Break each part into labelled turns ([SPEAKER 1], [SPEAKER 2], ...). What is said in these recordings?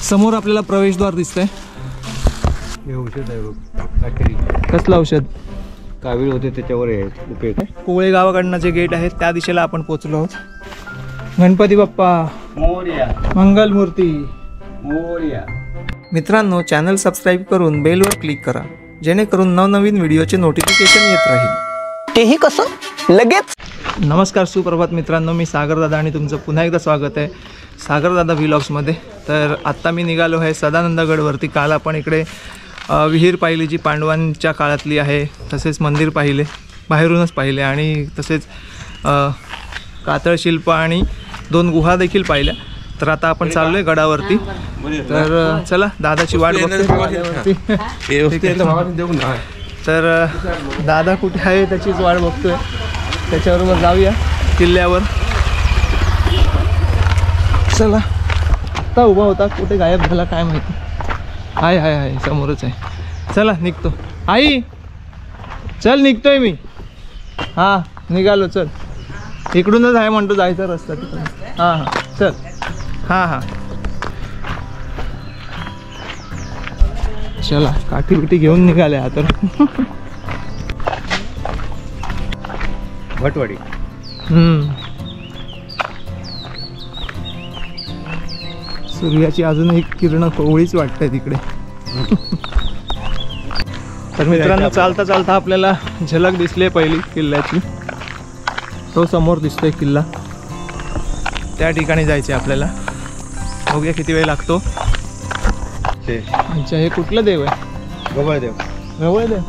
[SPEAKER 1] समोर आपल्याला प्रवेशद्वार दिसतंय.
[SPEAKER 2] हे औषध आहे बघ.
[SPEAKER 1] कसलं औषध?
[SPEAKER 2] कावीळ होते त्याच्यावर आहे उपयोग.
[SPEAKER 1] कोळे गावाकडनं जे गेट आहे त्या दिशेला आपण पोहोचलो आहोत. गणपती बाप्पा
[SPEAKER 2] मोरया,
[SPEAKER 1] मंगलमूर्ती
[SPEAKER 2] मोरया.
[SPEAKER 1] मित्रांनो, चॅनल सबस्क्राईब करून बेलवर क्लिक करा, जेणेकरून नवनवीन व्हिडिओचे नोटिफिकेशन येत राहील.
[SPEAKER 3] तेही कसं लगेच.
[SPEAKER 1] नमस्कार, सुप्रभात मित्रांनो. मी सागर दादा आणि तुमचं पुन्हा एकदा स्वागत आहे सागर दादा व्लॉग्समध्ये. तर आत्ता मी निघालो आहे सदानंदगडवरती. काल आपण इकडे विहीर पाहिली जी पांडवांच्या काळातली आहे, तसेच मंदिर पाहिले, बाहेरूनच पाहिले, आणि तसेच कातळ शिल्प आणि 2 गुहा देखील पाहिल्या. तर आता आपण चाललो आहे गडावरती. तर चला, दादाची वाट बघतोय. तर दादा कुठे आहे त्याचीच वाट बघतोय. त्याच्याबरोबर जाऊया किल्ल्यावर. चला, आत्ता उभा होता, कुठे गायब झाला काय माहिती. आहे समोरच आहे. चला निघतो. आई चल, निघतोय मी. हां निघालो, चल. इकडूनच आहे म्हणतो जायचा रस्ता तिकडून. हां चल. हां चला, काठी बिठी घेऊन निघाले हा तर.
[SPEAKER 2] भटवाडी.
[SPEAKER 1] सूर्याची अजून एक किरण कोवळीच वाटते तिकडे. तर मित्रांनो, चालता चालता आपल्याला झलक दिसली पहिली किल्ल्याची. तो समोर दिसतोय किल्ला, त्या ठिकाणी जायचे आपल्याला. बघूया किती वेळ लागतो. अच्छा, हे कुठलं देव आहे?
[SPEAKER 2] गवळदेव.
[SPEAKER 1] रवळदेव.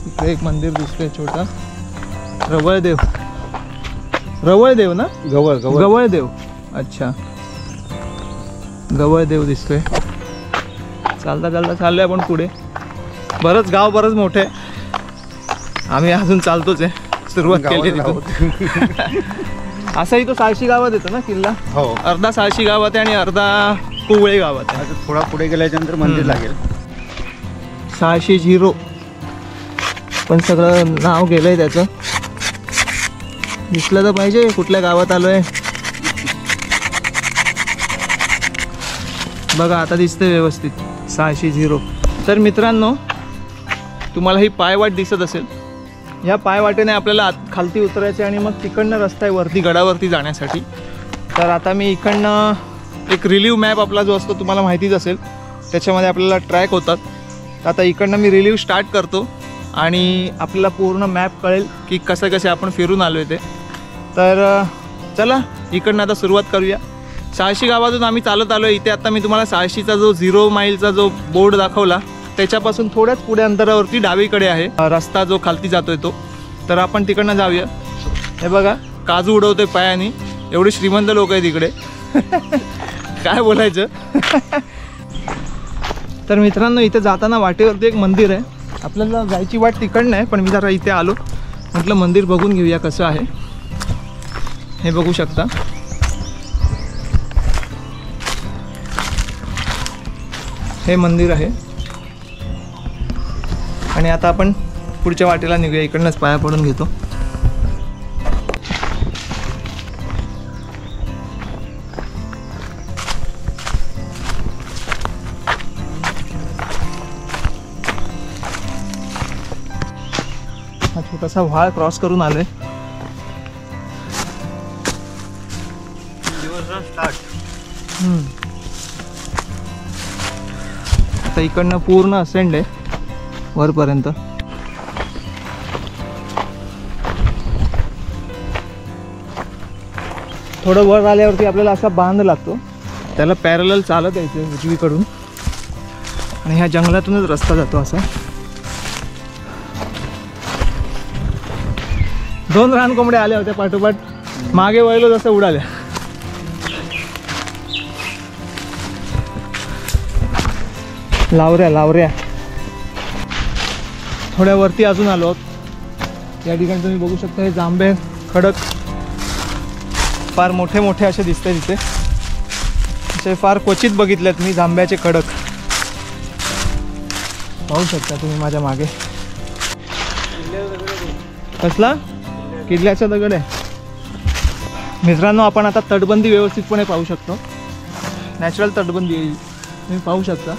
[SPEAKER 1] इकडे एक मंदिर दिसतंय छोटा. रवळदेव ना? गवळदेव. अच्छा, गवळदेव दिसतोय. चालता चालता चाललोय आपण पुढे. बरंच गाव बरंच मोठं आहे. आम्ही अजून चालतोच आहे. सुरुवात केली तिथून. असाही तो साळशी गावात येतो ना किल्ला?
[SPEAKER 2] हो,
[SPEAKER 1] अर्धा साळशी गावात आहे आणि अर्धा कुवळे गावात आहे.
[SPEAKER 2] थोडा पुढे गेल्याच्यानंतर मंदिर लागेल.
[SPEAKER 1] साळशी 0 पण सगळं नाव गेलंय त्याचं. दिसलं तर पाहिजे कुठल्या गावात आलोय. बघा, आता दिसतंय व्यवस्थित. साळशी 0. तर मित्रांनो, तुम्हाला ही पायवाट दिसत असेल. ह्या पायवाटेने आपल्याला खालती उतरायचे आणि मग तिकडनं रस्ता आहे वरती गडावरती जाण्यासाठी. तर आता मी इकडनं एक रिलीव्ह मॅप आपला जो असतो तुम्हाला माहितीच असेल, त्याच्यामध्ये आपल्याला ट्रॅक होतात. आता इकडनं मी रिलीव्ह स्टार्ट करतो आणि आपल्याला पूर्ण मॅप कळेल की कसे आपण फिरून आलो आहे ते. तर चला, इकडनं आता सुरुवात करूया. साळशी गावातून आम्ही चालत आलो आहे. इथे आता मी तुम्हाला साळशीचा जो 0 माईलचा जो बोर्ड दाखवला, त्याच्यापासून थोड्याच पुढे अंतरावरती डावीकडे आहे रस्ता जो खालती जातोय तो. तर आपण तिकडनं जाऊया. हे बघा, काजू उडवतोय पायानी. एवढे श्रीमंत लोक आहेत इकडे. काय बोलायचं. तर मित्रांनो, इथे जाताना वाटेवरती एक मंदिर आहे. आपल्याला जायची वाट तिकडनं आहे, पण मी जरा इथे आलो, म्हटलं मंदिर बघून घेऊया कसं आहे. हे बघू शकता. हे मंदिर आहे. आणि आता आपण पुढच्या वाटेला निघूया. इकडनंच पाया पडून घेतो. हा छोटासा व्हाळ क्रॉस करून आलोय. आता इकडनं पूर्ण असेंड आहे वरपर्यंत. थोडं वर आल्यावरती आपल्याला असा बांध लागतो, त्याला पॅरलल चालत यायचं उजवीकडून, आणि ह्या जंगलातूनच रस्ता जातो असा. 2 रानकोंबड्या आल्या होत्या पाठोपाठ. मागे वळलो जसं उडाल्या. लावऱ्या थोड्या वरती अजून आलो आहोत. या ठिकाणी तुम्ही बघू शकता हे जांभे खडक फार मोठे मोठे असे दिसते तिथे. असे फार क्वचित बघितलेत मी जांभ्याचे खडक. पाहू शकता तुम्ही माझ्या मागे. कसला? किल्ल्याचा दगड आहे मित्रांनो. आपण आता तटबंदी व्यवस्थितपणे पाहू शकतो. नॅचरल तटबंदी आहे ही. तुम्ही पाहू शकता.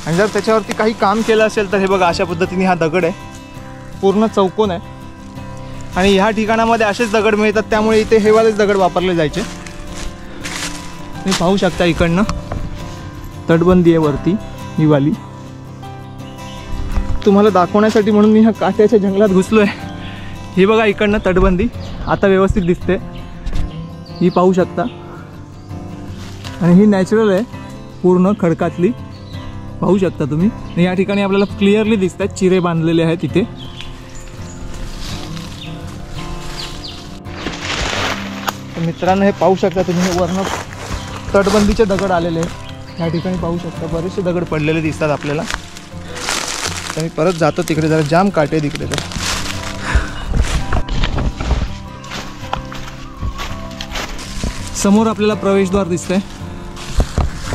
[SPEAKER 1] आणि जर त्याच्यावरती काही काम केलं असेल तर हे बघा अशा पद्धतीने हा दगड आहे, पूर्ण चौकोन आहे. आणि ह्या ठिकाणामध्ये असेच दगड मिळतात, त्यामुळे इथे हेवालेच दगड वापरले जायचे. तुम्ही पाहू शकता इकडनं तटबंदी आहे वरती ही वाली. तुम्हाला दाखवण्यासाठी म्हणून मी ह्या काट्याच्या जंगलात घुसलो आहे. ही बघा इकडनं तटबंदी आता व्यवस्थित दिसते, ही पाहू शकता. आणि ही नॅचरल आहे पूर्ण खडकातली, पाहू शकता तुम्ही. आणि या ठिकाणी आपल्याला क्लिअरली दिसत आहेत चिरे बांधलेले आहेत इथे. तर मित्रांनो हे पाहू शकता तुम्ही, हे वर्ण तटबंदीचे दगड आलेले आहेत. या ठिकाणी पाहू शकता बरेचसे दगड पडलेले दिसतात आपल्याला. तर मी परत जातो तिकडे, जरा जाम काटे तिकडे. तर समोर आपल्याला प्रवेशद्वार दिसतंय,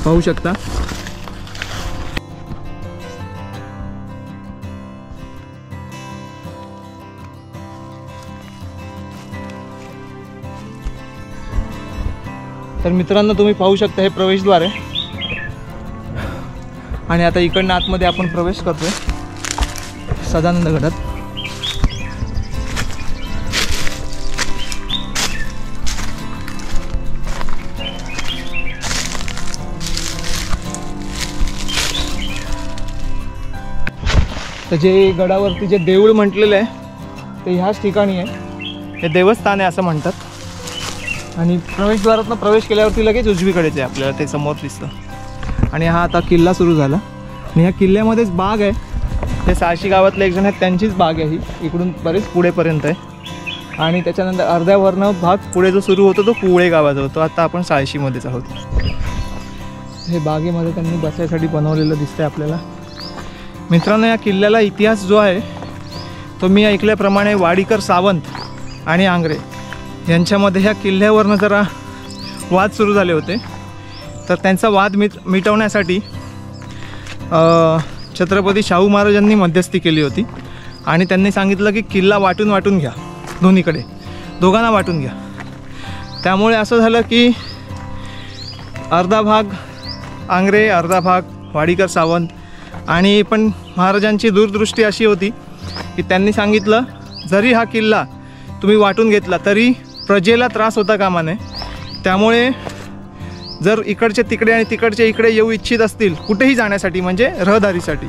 [SPEAKER 1] पाहू शकता. तर मित्रांनो तुम्ही पाहू शकता हे प्रवेशद्वार आहे. आणि आता इकडनं आतमध्ये आपण प्रवेश करतोय सदानंद गडात. तर जे गडावरती जे देऊळ म्हटलेलं आहे ते ह्याच ठिकाणी आहे, हे देवस्थान आहे असं म्हणतात. आणि प्रवेशद्वारातनं प्रवेश केल्यावरती लगेच उजवीकडेच आहे आपल्याला ते समोर दिसतं. आणि हा आता किल्ला सुरू झाला. आणि ह्या किल्ल्यामध्येच बाग आहे, हे साळशी गावातले एक जण आहेत त्यांचीच बाग आहे ही, इकडून बरेच पुढेपर्यंत आहे. आणि त्याच्यानंतर अर्ध्यावरनं भाग पुढे जो सुरू होतो तो कुवळे गावाचा होतो. आता आपण साळशीमध्येच आहोत. हे बागेमध्ये त्यांनी बसायसाठी बनवलेलं दिसतंय आपल्याला. मित्रांनो या किल्ल्याला इतिहास जो आहे तो मी ऐकल्याप्रमाणे वाडीकर सावंत आणि आंग्रे यांच्यामध्ये ह्या किल्ल्यावरनं जरा वाद सुरू झाले होते. तर त्यांचा वाद मिटवण्यासाठी छत्रपती शाहू महाराजांनी मध्यस्थी केली होती. आणि त्यांनी सांगितलं की किल्ला वाटून घ्या, दोन्हीकडे दोघांना वाटून घ्या. त्यामुळे असं झालं की अर्धा भाग आंग्रे, अर्धा भाग वाडीकर सावंत. आणि पण महाराजांची दूरदृष्टी अशी होती की त्यांनी सांगितलं जरी हा किल्ला तुम्ही वाटून घेतला तरी प्रजेला त्रास होता कामा नये. त्यामुळे जर इकडचे तिकडे आणि तिकडचे इकडे येऊ इच्छित असतील कुठेही जाण्यासाठी म्हणजे रहदारीसाठी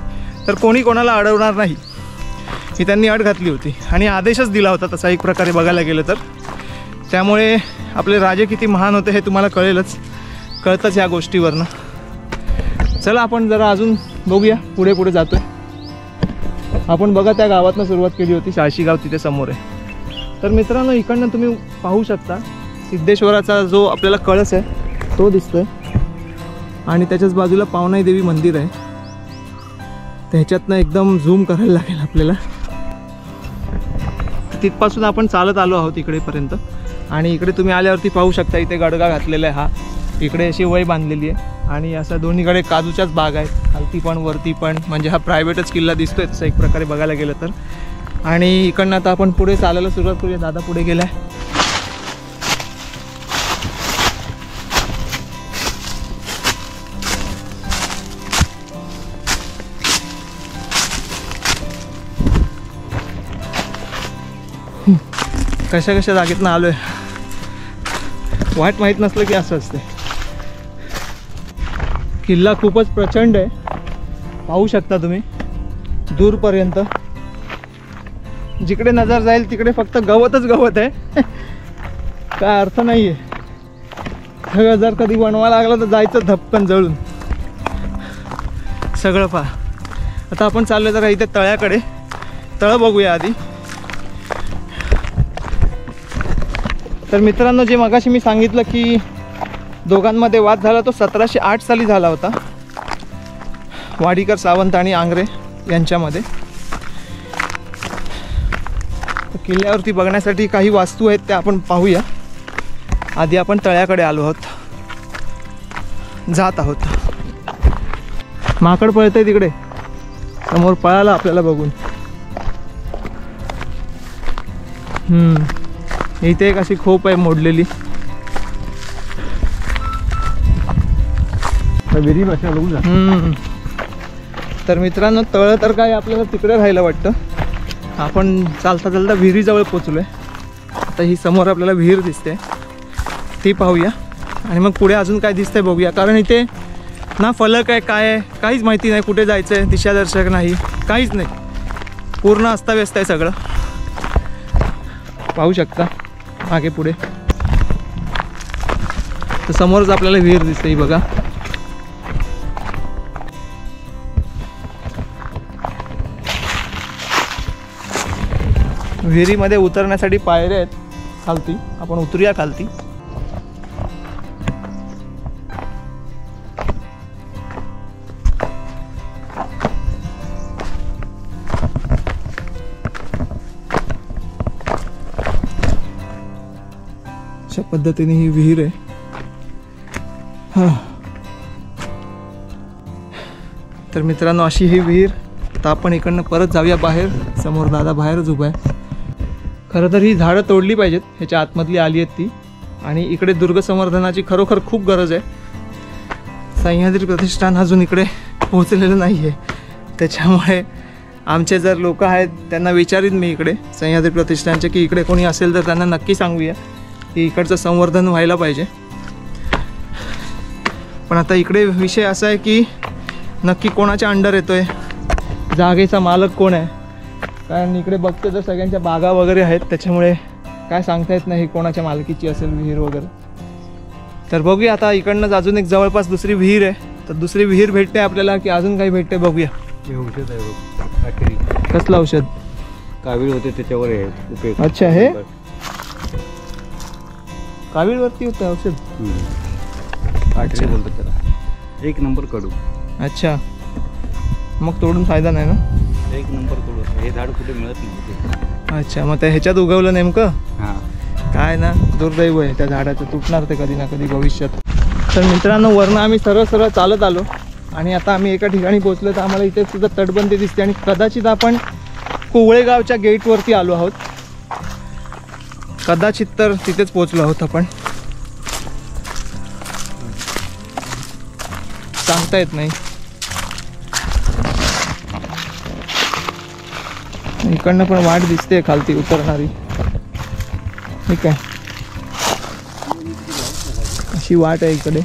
[SPEAKER 1] तर कोणी कोणाला अडवणार नाही, ही त्यांनी अट घातली होती. आणि आदेशच दिला होता तसा एक प्रकारे बघायला गेलं तर. त्यामुळे आपले राजे किती महान होते हे तुम्हाला कळतंच या गोष्टीवरनं. चला आपण जरा अजून बघूया, पुढे जातोय आपण. बघा त्या गावातनं सुरुवात केली होती, साळशी गाव तिथे समोर आहे. तर मित्रांनो इकडनं तुम्ही पाहू शकता सिद्धेश्वराचा जो आपल्याला कळस आहे तो दिसतोय. आणि त्याच्याच बाजूला पावनाई देवी मंदिर आहे. त्याच्यातनं एकदम झूम करायला लागेल आपल्याला. तिथपासून आपण चालत आलो आहोत इकडेपर्यंत. आणि इकडे तुम्ही आल्यावरती पाहू शकता इथे गडगा घातलेला आहे हा. इकडे अशी वय बांधलेली आहे. आणि असं दोन्हीकडे काजूच्याच बाग आहेत, खालती पण वरती पण. म्हणजे हा प्रायव्हेटच किल्ला दिसतोय तसं एक प्रकारे बघायला गेलं तर. आणि इकडनं आता आपण पुढे चालायला सुरुवात करूया. दादा पुढे गेलाय. कशा जागेतनं आलोय, वाट माहीत नसलं की असं असते. किल्ला खूपच प्रचंड आहे, पाहू शकता तुम्ही दूरपर्यंत. जिकडे नजर जाईल तिकडे फक्त गवतच गवत आहे, काय अर्थ नाही आहे. जर कधी बनवा लागला तर जायचं धपकन जळून सगळं. पहा आता आपण चाललो जरा इथे तळ्याकडे. तळं बघूया आधी. तर मित्रांनो जे मगाशी मी सांगितलं की दोघांमध्ये वाद झाला तो 1708 साली झाला होता, वाडीकर सावंत आणि आंग्रे यांच्यामध्ये. किल्ल्यावरती बघण्यासाठी काही वास्तू आहेत त्या आपण पाहूया. आधी आपण तळ्याकडे आलो आहोत, जात आहोत. माकड पळतंय तिकडे समोर, पळाला आपल्याला बघून. इथे एक अशी खोप आहे मोडलेली.
[SPEAKER 2] विहिरी भाषा बघू जा.
[SPEAKER 1] तर मित्रांनो तळ तर काय आपल्याला तिकडे राहायला वाटतं. आपण चालता चालता विहिरीजवळ पोचलो आहे. आता ही समोर आपल्याला विहीर दिसते, ती पाहूया आणि मग पुढे अजून काय दिसतंय बघूया. कारण इथे ना फलक आहे काय आहे काहीच माहिती नाही, कुठे जायचं आहे दिशादर्शक नाही, काहीच नाही, पूर्ण अस्ताव्यस्त आहे सगळं. पाहू शकता मागे पुढे. तर समोरच आपल्याला विहीर दिसते ही बघा. विहिरीमध्ये उतरण्यासाठी पायऱ्या आहेत खालती, आपण उतरूया खालती. अशा पद्धतीने ही विहीर आहे. तर मित्रांनो अशी ही विहीर. आता आपण इकडनं परत जाऊया बाहेर. समोर दादा बाहेरच उभा आहे. खरं तर ही झाडं तोडली पाहिजेत, ह्याच्या आतमधली आली आहेत ती. आणि इकडे दुर्ग संवर्धनाची खरोखर खूप गरज आहे. सह्याद्री प्रतिष्ठान अजून इकडे पोहोचलेलं नाही आहे, त्याच्यामुळे आमचे जर लोक आहेत त्यांना विचारीन मी इकडे सह्याद्री प्रतिष्ठानचे की इकडे कोणी असेल तर त्यांना नक्की सांगूया की इकडचं संवर्धन व्हायला पाहिजे. पण आता इकडे विषय असा आहे की नक्की कोणाच्या अंडर येतोय, जागेचा मालक कोण आहे. कारण इकडे बघतो तर सगळ्यांच्या बागा वगैरे आहेत, त्याच्यामुळे काय सांगता येत नाही कोणाच्या मालकीची असेल विहीर वगैरे. तर बघूया आता इकडनंच अजून एक जवळपास दुसरी विहीर आहे. तर दुसरी विहीर भेटते आपल्याला की अजून काही भेटते बघूया.
[SPEAKER 2] हे औषध आहे बघ, काटेरी.
[SPEAKER 1] कसलं औषध?
[SPEAKER 2] कावीळ होते त्याच्यावर आहे उपयोग.
[SPEAKER 1] अच्छा, हे कावीळवरती होतं औषध.
[SPEAKER 2] काटेरी बोलतात त्याला. एक नंबर कडू.
[SPEAKER 1] अच्छा, मग तोडून फायदा नाही ना.
[SPEAKER 2] एक नंबर कडू. हे झाड कुठे मिळत नाही.
[SPEAKER 1] अच्छा, मग त्या ह्याच्यात उगवलं नेमकं.
[SPEAKER 2] हां,
[SPEAKER 1] काय ना दुर्दैव आहे त्या झाडाचं, तुटणार ते कधी ना कधी भविष्यात. तर मित्रांनो वरनं आम्ही सरळ सरळ चालत आलो आणि आता आम्ही एका ठिकाणी पोहोचलो. तर आम्हाला इथे सुद्धा तटबंदी दिसते आणि कदाचित आपण कोवळेगावच्या गेटवरती आलो आहोत. कदाचित तर तिथेच पोहोचलो आहोत आपण, सांगता येत नाही. इकडनं पण वाट दिसते खालती उतरणारी. ठीक आहे, अशी वाट आहे इकडे.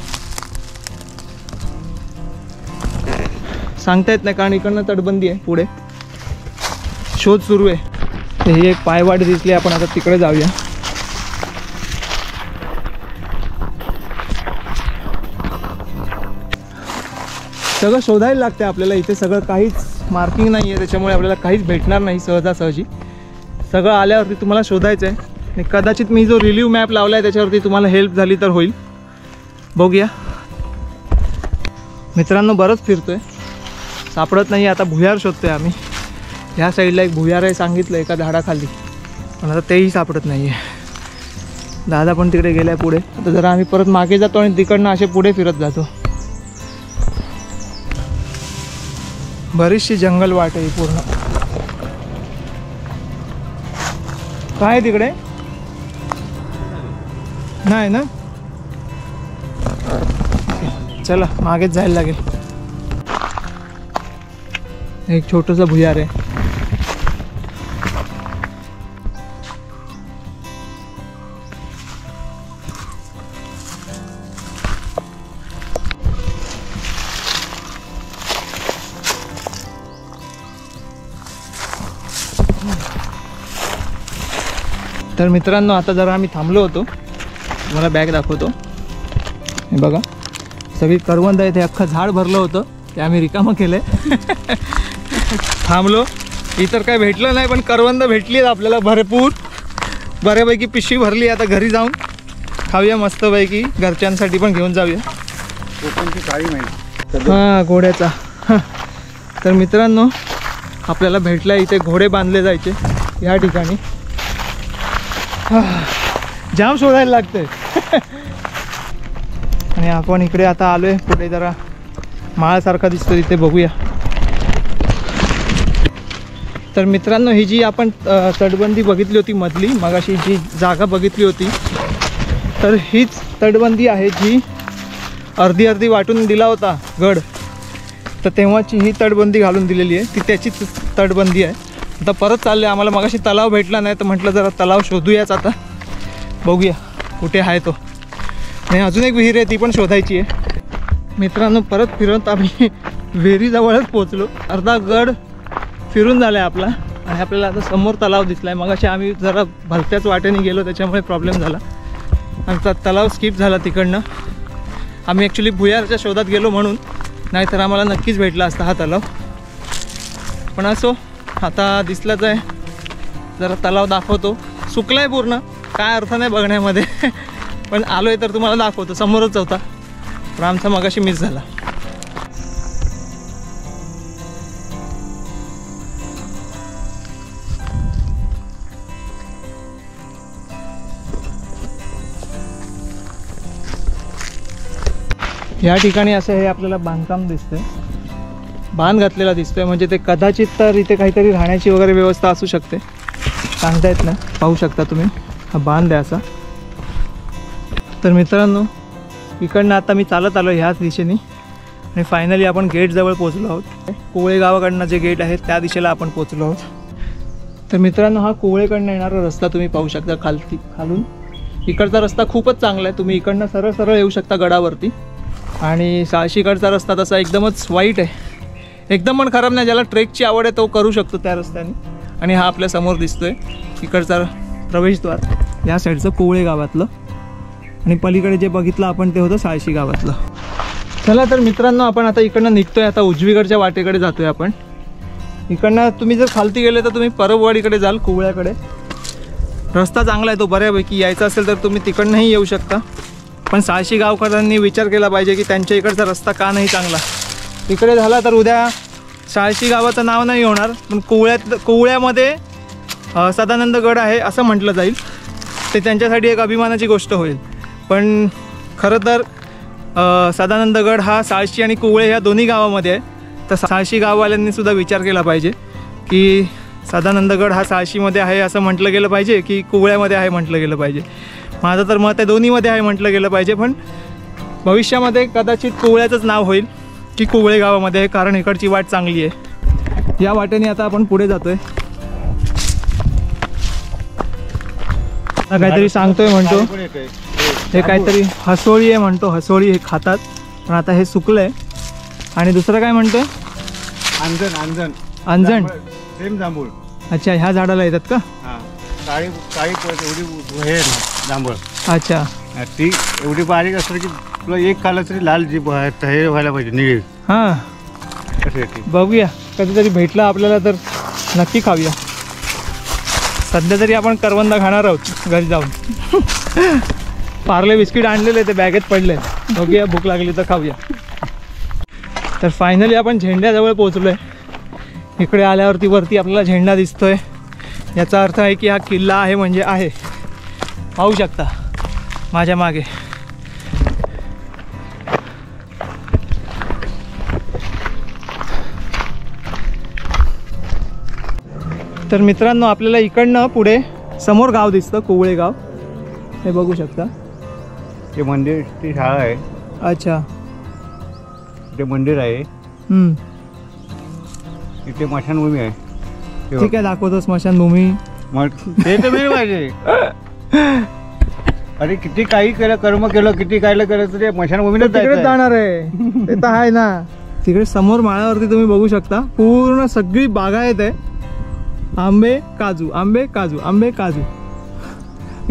[SPEAKER 1] सांगता येत नाही कारण इकडनं तटबंदी आहे. पुढे शोध सुरू आहे. तर ही एक पायवाट दिसली, आपण आता तिकडे जाऊया. सगळं शोधायला लागते आपल्याला. इथे सगळं काहीच मार्किंग नाही आहे, त्याच्यामुळे आपल्याला काहीच भेटणार नाही सहजासहजी. सगळं आल्यावरती तुम्हाला शोधायचं आहे. आणि कदाचित मी जो रिलीव मॅप लावला आहे त्याच्यावरती तुम्हाला हेल्प झाली तर होईल. बघूया मित्रांनो, बरंच फिरतोय, सापडत नाही. आता भुयार शोधतोय आम्ही. ह्या साईडला एक भुयार आहे सांगितलं एका झाडाखाली, पण आता तेही सापडत नाही आहे. दादा पण तिकडे गेलाय पुढे. आता जरा आम्ही परत मागे जातो आणि तिकडनं असे पुढे फिरत जातो. बरीचशी जंगल वाट आहे पूर्ण. काय तिकडे नाही ना. चला मागेच जायला लागेल. एक छोटंसं भुयार आहे. तर मित्रांनो आता जरा आम्ही थांबलो होतो. तुम्हाला बॅग दाखवतो. हे बघा सगळी करवंद आहे. ते अख्खं झाड भरलं होतं, ते आम्ही रिकामं केलं आहे. थांबलो. इतर काय भेटलं नाही, पण करवंद भेटली आहेत आपल्याला भरपूर. बऱ्यापैकी पिशवी भरली. आता घरी जाऊन खाऊया मस्तपैकी, घरच्यांसाठी पण घेऊन जाऊया.
[SPEAKER 2] कोकणची काळी माहिती.
[SPEAKER 1] हां, घोड्याचा. तर मित्रांनो आपल्याला भेटला इथे घोडे बांधले जायचे या ठिकाणी. जाम शोधायला लागतंय. आणि आपण इकडे आता आलोय. पुढे जरा माळासारखा दिसतो तिथे बघूया. तर मित्रांनो ही जी आपण तटबंदी बघितली होती मधली, मगाशी जी जागा बघितली होती, तर हीच तटबंदी आहे जी अर्धी अर्धी वाटून दिला होता गड, तर तेव्हाची ही तटबंदी घालून दिलेली आहे, ती त्याचीच तटबंदी आहे. आता परत चालले. आम्हाला मगाशी तलाव भेटला नाही तर म्हटलं जरा तलाव शोधूयाच. आता बघूया कुठे आहे तो. आणि अजून एक विहीर आहे ती पण शोधायची आहे. मित्रांनो परत फिरत आम्ही विहिरीजवळच पोचलो. अर्धा गड फिरून झाला आहे आपला आणि आपल्याला आता समोर तलाव दिसला आहे. मगाशी आम्ही जरा भलत्याच वाटेने गेलो त्याच्यामुळे प्रॉब्लेम झाला. आमचा तलाव स्किप झाला तिकडनं. आम्ही ॲक्च्युली भुयारच्या शोधात गेलो म्हणून, नाहीतर आम्हाला नक्कीच भेटला असता हा तलाव. पण असो, आता दिसलाच आहे. जरा तलाव दाखवतो. सुकला आहे पूर्ण, काय अर्थ नाही बघण्यामध्ये. पण आलो आहे तर तुम्हाला दाखवतो. समोरच होता पण आमचा मगाशी मिस झाला. या ठिकाणी असं हे आपल्याला बांधकाम दिसतंय, बांध घातलेला दिसतोय. म्हणजे ते कदाचित तर इथे काहीतरी राहण्याची वगैरे व्यवस्था असू शकते, सांगता येत ना. पाहू शकता तुम्ही हा बांध आहे असा. तर मित्रांनो इकडनं आता मी चालत आलो ह्याच दिशेने आणि फायनली आपण गेटजवळ पोचलो आहोत. कोवळे गावाकडनं जे गेट आहे त्या दिशेला आपण पोचलो आहोत. तर मित्रांनो हा कोवळेकडनं येणारा रस्ता तुम्ही पाहू शकता खालून. इकडचा रस्ता खूपच चांगला आहे. तुम्ही इकडनं सरळ सरळ येऊ शकता गडावरती. आणि साहशीकडचा रस्ता तसा एकदमच वाईट आहे, एकदम पण खराब नाही. ज्याला ट्रेकची आवड आहे तो करू शकतो त्या रस्त्याने. आणि हा आपल्या समोर दिसतोय इकडचा प्रवेशद्वार, या साईडचं कोवळे गावातलं. आणि पलीकडे जे बघितलं आपण ते होतं साळशी गावातलं. चला तर मित्रांनो आपण आता इकडनं निघतोय. आता उजवीकडच्या वाटेकडे जातोय आपण. इकडनं तुम्ही जर खालती गेले तर तुम्ही परबवाडीकडे जाल, कोवळ्याकडे. रस्ता चांगला आहे तो बऱ्यापैकी. यायचं असेल तर तुम्ही तिकडनंही येऊ शकता. पण साळशी गावकरांनी विचार केला पाहिजे की त्यांच्या इकडचा रस्ता का नाही चांगला. इकडे झाला तर उद्या साळशी गावाचं नाव नाही होणार, पण कोवळ्यामध्ये सदानंद गड आहे असं म्हटलं जाईल. ते त्यांच्यासाठी एक अभिमानाची गोष्ट होईल. पण खरं तर सदानंद गड हा साळशी आणि कोवळे ह्या दोन्ही गावामध्ये आहे. तर साळशी गाववाल्यांनी सुद्धा विचार केला पाहिजे की सदानंद गड हा साळशीमध्ये आहे असं म्हटलं गेलं पाहिजे की कोवळ्यामध्ये आहे म्हटलं गेलं पाहिजे. माझं तर मत आहे दोन्हीमध्ये आहे म्हटलं गेलं पाहिजे. पण भविष्यामध्ये कदाचित कोवळ्याचंच नाव होईल की कोवळे गावामध्ये आहे, कारण इकडची वाट चांगली आहे. या वाटेने आता आपण पुढे जातोय. काहीतरी सांगतोय म्हणतो, हे काहीतरी हसोळी आहे म्हणतो. हसोळी हे खातात पण आता हे सुकलंय. आणि दुसरं काय म्हणतोय?
[SPEAKER 2] अंजन.
[SPEAKER 1] अंजन
[SPEAKER 2] सेम जांभूळ.
[SPEAKER 1] अच्छा, ह्या झाडाला येतात का?
[SPEAKER 2] काळी एवढी हे जांभूळ.
[SPEAKER 1] अच्छा,
[SPEAKER 2] ती एवढी बारीक असते की तुला एक खाल्लं तरी लाल जी हे व्हायला पाहिजे निळी.
[SPEAKER 1] हां, बघूया कधीतरी भेटला आपल्याला तर नक्की खाऊया. सध्या तरी आपण करवंदा खाणार आहोत घरी जाऊन. पार्ले बिस्किट आणलेले ते बॅगेत पडले. बघूया भूक लागली तर खाऊया. तर फायनली आपण झेंड्याजवळ पोहोचलो आहे. इकडे आल्यावरती वरती आपल्याला झेंडा दिसतोय. याचा अर्थ आहे की हा किल्ला आहे म्हणजे आहे. पाहू शकता माझ्या मागे. तर मित्रांनो आपल्याला इकडनं पुढे समोर गाव दिसतं, कोवळे गाव. हे बघू शकता.
[SPEAKER 2] ते मंदिर, ती शाळा आहे.
[SPEAKER 1] अच्छा,
[SPEAKER 2] ते मंदिर आहे. तिथे स्मशानभूमी आहे.
[SPEAKER 1] ठीक आहे, दाखवतो स्मशानभूमी.
[SPEAKER 2] मग ते तर मिळेल पाहिजे. अरे किती काही केलं, कर्म केलं, किती काय केलं तरी स्मशानभूमीला
[SPEAKER 1] तिकडे जाणार आहे. ते तर आहे ना. तिकडे समोर माळावरती तुम्ही बघू शकता पूर्ण सगळी बागायत आहे. आंबे काजू, आंबे काजू, आंबे काजू.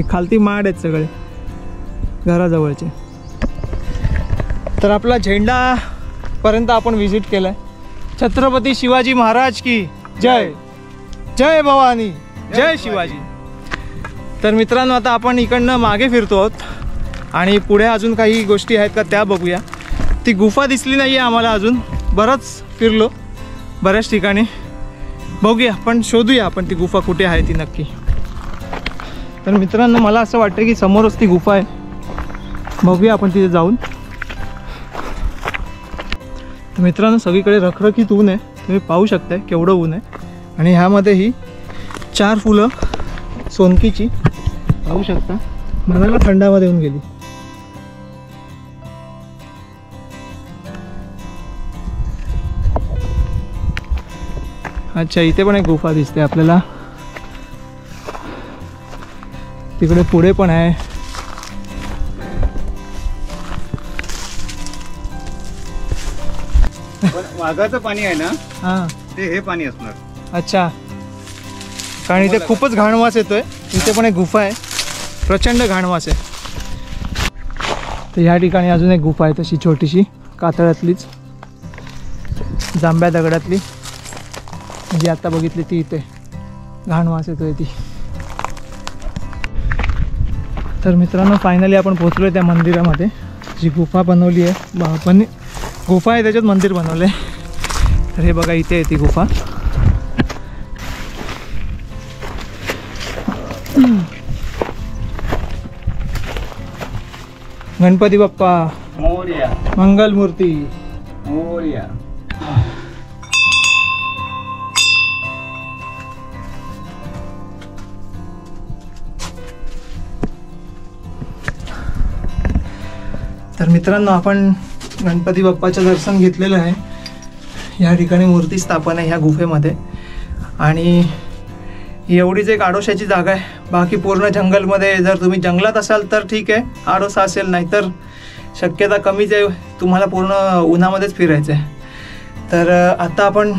[SPEAKER 1] खालती माड आहेत सगळे घराजवळचे. तर आपला झेंडा पर्यंत आपण व्हिजिट केलाय. छत्रपती शिवाजी महाराज की जय. जय भवानी, जय शिवाजी. तर मित्रांनो आता आपण इकडनं मागे फिरतो आहोत आणि पुढे अजून काही गोष्टी आहेत का त्या बघूया. ती गुफा दिसली नाही आहे आम्हाला अजून. बरंच फिरलो बऱ्याच ठिकाणी. बघूया पण शोधूया आपण ती गुफा कुठे आहे ती नक्की. तर मित्रांनो मला असं वाटतं की समोरच ती गुफा आहे. बघूया आपण तिथे जाऊन. तर मित्रांनो सगळीकडे रखरखीत ऊन आहे. तुम्ही पाहू शकताय केवढं ऊन आहे. आणि ह्यामध्ये ही 4 फुलं सोनकीची पाहू शकता. मनाला थंडावा देऊन गेली. अच्छा, इथे पण एक गुफा दिसते आपल्याला. तिकडे पुढे पण आहे.
[SPEAKER 2] वाघाचं पाणी आहे ना,
[SPEAKER 1] हां
[SPEAKER 2] ते हे पाणी असणार.
[SPEAKER 1] अच्छा, कारण इथे खूपच घाणवास येतोय. इथे पण एक गुफा आहे, प्रचंड घाणवास आहे. तर ह्या ठिकाणी अजून एक गुफा आहे तशी छोटीशी, कातळातलीच, जांभ्या दगडातली, जी आत्ता बघितली ती. इथे घाणवास येतोय ती. तर मित्रांनो, फायनली आपण पोचलो आहे त्या मंदिरामध्ये, जी गुफा बनवली आहे. पण गुफा आहे त्याच्यात मंदिर बनवलं आहे. तर हे बघा, इथे आहे ती गुफा. गणपती बाप्पा
[SPEAKER 2] मोरया,
[SPEAKER 1] मंगल मूर्ती
[SPEAKER 2] मोरया.
[SPEAKER 1] तर मित्रांनो, आपण गणपती बाप्पाचं दर्शन घेतलेलं आहे. या ठिकाणी मूर्ती स्थापन आहे ह्या गुफेमध्ये. आणि एवढीच एक आडोशाची जागा आहे. बाकी पूर्ण जंगलमध्ये, जर तुम्ही जंगलात असाल तर ठीक आहे, आडोसा असेल, नाहीतर शक्यता कमीच आहे, तुम्हाला पूर्ण उन्हामध्येच फिरायचं आहे. तर आता आपण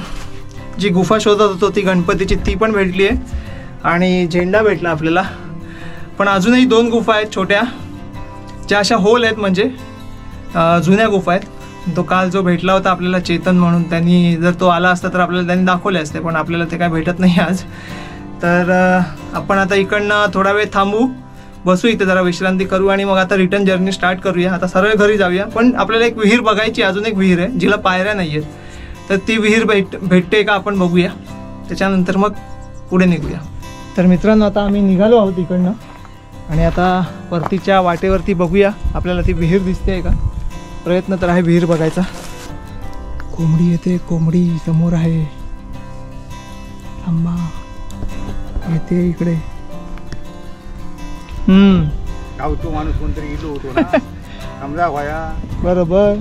[SPEAKER 1] जी गुफा शोधत होतो ती गणपतीची, ती पण भेटली आहे. आणि झेंडा भेटला आपल्याला. पण अजूनही 2 गुफा आहेत छोट्या, ज्या अशा होल आहेत, म्हणजे जुन्या गुफा आहेत. तो काल जो भेटला होता आपल्याला चेतन म्हणून, त्यांनी जर तो आला असता तर आपल्याला त्यांनी दाखवले असते, पण आपल्याला ते काय भेटत नाही आज. तर आपण आता इकडनं थोडा वेळ थांबू, बसू इथे, जरा विश्रांती करू आणि मग आता रिटर्न जर्नी स्टार्ट करूया. आता सरळ घरी जाऊया. पण आपल्याला एक विहीर बघायची, अजून एक विहीर आहे जिला पायऱ्या नाही आहेत. तर ती विहीर भेटते का आपण बघूया, त्याच्यानंतर मग पुढे निघूया. तर मित्रांनो, आता आम्ही निघालो आहोत इकडनं आणि आता परतीच्या वाटेवरती बघूया आपल्याला ती विहीर दिसते का. प्रयत्न तर आहे विहीर बघायचा. कोंबडी येते, कोंबडी समोर आहे. थांबा, येते इकडे.
[SPEAKER 2] गावतो माणूस कोणतरी इलो होतो ना, समजा व्हाया.
[SPEAKER 1] बरोबर.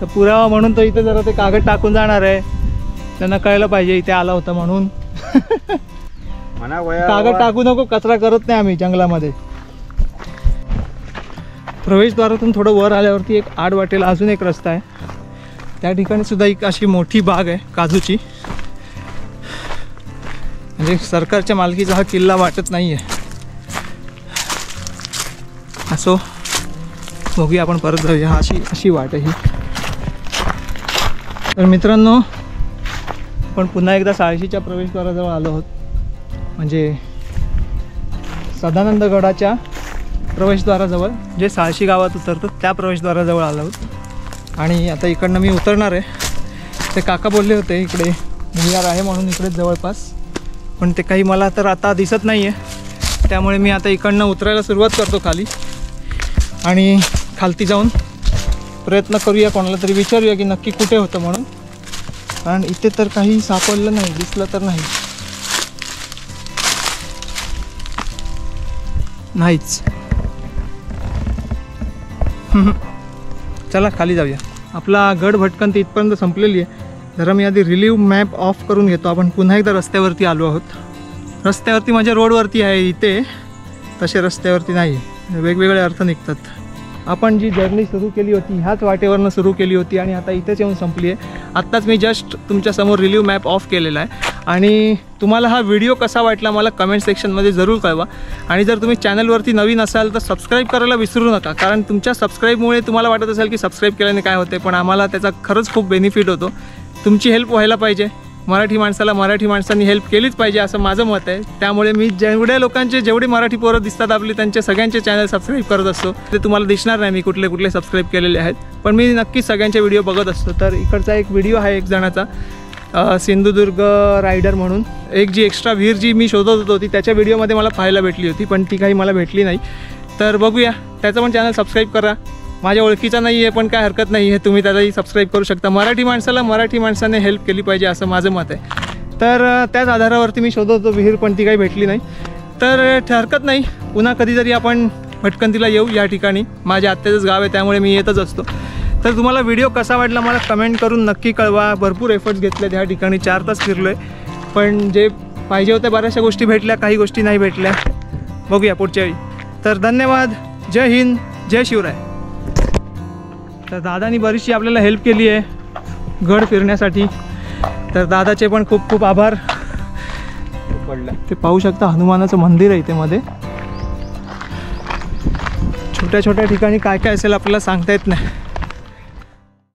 [SPEAKER 1] तर पुरावा म्हणून तो इथे जरा ते कागद टाकून जाणार आहे. त्यांना कळलं पाहिजे इथे आला होता म्हणून.
[SPEAKER 2] म्हणा वया,
[SPEAKER 1] कागद टाकू नको, कचरा करत नाही आम्ही जंगलामध्ये. प्रवेशद्वारातून थोडं वर आल्यावरती एक आड वाटेला अजून एक रस्ता आहे. त्या ठिकाणी सुद्धा एक अशी मोठी बाग आहे काजूची. म्हणजे सरकारच्या मालकीचा हा किल्ला वाटत नाही आहे. असो, बघूया आपण परत जाऊया. अशी वाट आहे ही. तर मित्रांनो, आपण पुन्हा एकदा साळशीच्या प्रवेशद्वाराजवळ आलो आहोत. म्हणजे सदानंद गडाच्या प्रवेशद्वाराजवळ, जे साळशी गावात उतरतं त्या प्रवेशद्वाराजवळ आलो आहोत. आणि आता इकडनं मी उतरणार आहे. ते काका बोलले होते इकडे भुयार आहे म्हणून इकडेच जवळपास, पण ते काही मला तर आता दिसत नाही आहे. त्यामुळे मी आता इकडनं उतरायला सुरुवात करतो खाली. आणि खालती जाऊन प्रयत्न करूया, कोणाला तरी विचारूया की नक्की कुठे होतं म्हणून. कारण इथे तर काही सापडलं नाही, दिसलं तर नाहीच. चला खाली जाऊया. आपला गड भटकंती इथपर्यंत संपलेली आहे. जरा मी आधी रिलीव्ह मॅप ऑफ करून घेतो. आपण पुन्हा एकदा रस्त्यावरती आलो आहोत. रस्त्यावरती म्हणजे रोडवरती आहे, इथे तसे रस्त्यावरती नाही, वेगवेगळे अर्थ निघतात. आपण जी जर्नी सुरू केली होती ह्याच वाटेवरनं सुरू केली होती आणि आता इथेच येऊन संपली आहे. आत्ताच मी जस्ट तुमच्यासमोर रिलीव्ह मॅप ऑफ केलेला आहे. आणि तुम्हाला हा व्हिडिओ कसा वाटला मला कमेंट सेक्शनमध्ये जरूर कळवा. आणि जर तुम्ही चॅनलवरती नवीन असाल तर सबस्क्राईब करायला विसरू नका, कारण तुमच्या सबस्क्राईबमुळे तुम्हाला वाटत असेल की सबस्क्राईब केल्याने काय होते, पण आम्हाला त्याचा खरंच खूप बेनिफिट होतो. तुमची हेल्प व्हायला पाहिजे. मराठी माणसांनी हेल्प केलीच पाहिजे असं माझं मत आहे. त्यामुळे मी जेवढ्या लोकांचे जेवढे मराठी पोरं दिसतात आपले त्यांचे सगळ्यांचे चॅनल सबस्क्राईब करत असतो. ते तुम्हाला दिसणार नाही मी कुठले सबस्क्राईब केलेले आहेत, पण मी नक्कीच सगळ्यांचे व्हिडिओ बघत असतो. तर इकडचा एक व्हिडिओ आहे एक जणाचा, सिंधुदुर्ग रायडर म्हणून, एक जी एक्स्ट्रा विहीर जी मी शोधत होती त्याच्या व्हिडिओमध्ये मला पाहायला भेटली होती, पण ती काही मला भेटली नाही. तर बघूया, त्याचं पण चॅनल सबस्क्राईब करा. माझ्या ओळखीचा नाही आहे पण काय हरकत नाही आहे, तुम्ही त्यालाही सबस्क्राईब करू शकता. मराठी माणसाने हेल्प केली पाहिजे असं माझं मत आहे. तर त्याच आधारावरती मी शोधत होतो विहीर, पण ती काही भेटली नाही. तर हरकत नाही, पुन्हा कधीतरी आपण भटकंतीला येऊ. या ठिकाणी माझ्या आत्याचंच गाव आहे त्यामुळे मी येतच असतो. तर तुम्हाला व्हिडिओ कसा वाटला मला कमेंट करून नक्की कळवा. भरपूर एफर्ट्स घेतले, ह्या ठिकाणी 4 तास फिरलो आहे. पण जे पाहिजे होत्या बऱ्याचशा गोष्टी भेटल्या, काही गोष्टी नाही भेटल्या. बघूया पुढच्या वेळी. तर धन्यवाद. जय हिंद, जय शिवराय. तर दादानी बरीचशी आपल्याला हेल्प केली आहे गड फिरण्यासाठी, तर दादाचे पण खूप खूप आभार. ते पाहू शकता हनुमानाचं मंदिर आहे इथे मध्ये. छोट्या छोट्या ठिकाणी काय काय असेल आपल्याला सांगता येत नाही.